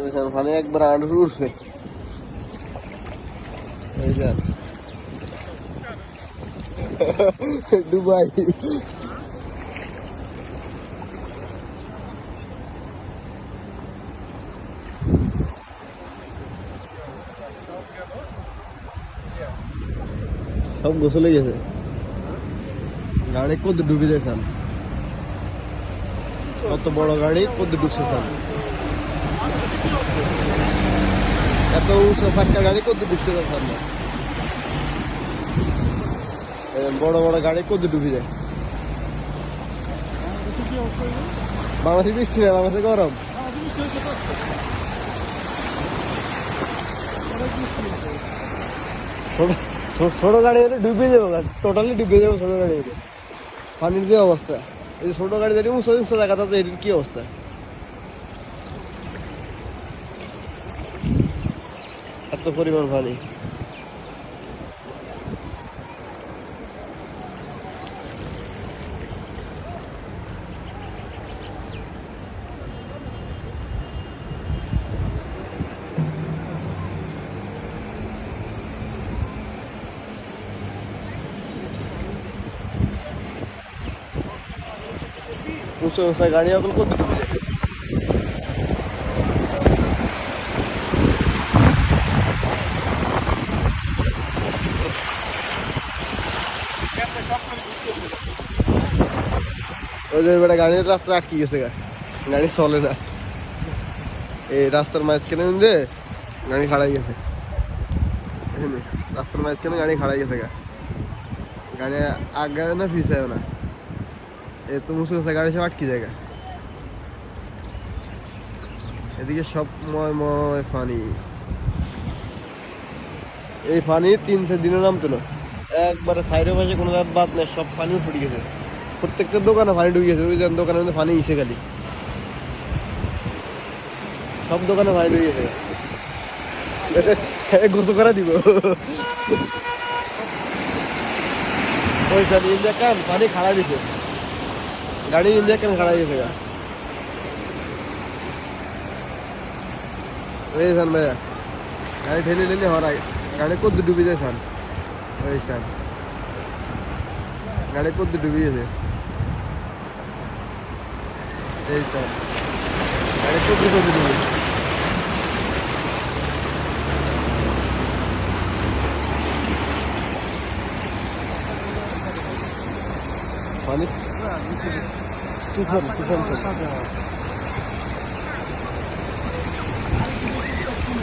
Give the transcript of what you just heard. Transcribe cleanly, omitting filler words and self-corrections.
ওখানে একবার আঁটুর উঠবে দুবাই সব গোসলে গেছে গাড়ি কত ডুবে দিয়েছেন কত বড় গাড়ি কত ডুবছে এত উঁচু চাক্কার গাড়ি কত ডুবছে সামনে বড় বড় গাড়ি কত ডুবে যায় বাংলাদেশে বৃষ্টি না বাংলাদেশে গরম ছোট গাড়ি হলে ডুবে যাবো টোটালি ডুবে যাবো ছোট গাড়ি হলে পানির যে অবস্থা এই ছোট গাড়ি যদি উঁচু উঁচু জায়গাটা তো এটির কি অবস্থা এত পরিমাণ পানি উঁচু উঁচা গাড়ি এখন কত ডুবে যায় ওই যে এবারে গাড়ির রাস্তা আটকে গেছে গাড়ি চলে না এই রাস্তার মাঝখানে যে গাড়ি খাড়াই গেছে রাস্তার মাঝখানে গাড়ি খাড়াই গেছে গাড়ি আগে না পিছায় না এ তো মুসুর গাড়ি সব আটকে জায়গা এদিকে সব ময় পানি এই পানি 3-4 দিনের নামতো না একবারে সাইডে পাশে কোনো বাদ নেই সব পানিও ফুটে গেছে প্রত্যেকটা দোকানে পানি ঢুকে গেছে ওই দোকানের মধ্যে পানি ইসে খালি সব দোকানে পানি ঢুকে গেছে গোসল করে দিব ওই স্যার ইন্ডিয়া কান পানি খাড়া দিছে গাড়ি ইন্ডিয়া কান খাড়া দিয়েছে ওই স্যার ভাইয়া গাড়ি ঠেলে ঠেলে হরাই গাড়ি কত ডুবে যায় স্যার ওই স্যার গাড়ি কত ডুবে গেছে এই স্যার গাড়ি কত ডুবে পানি তুফান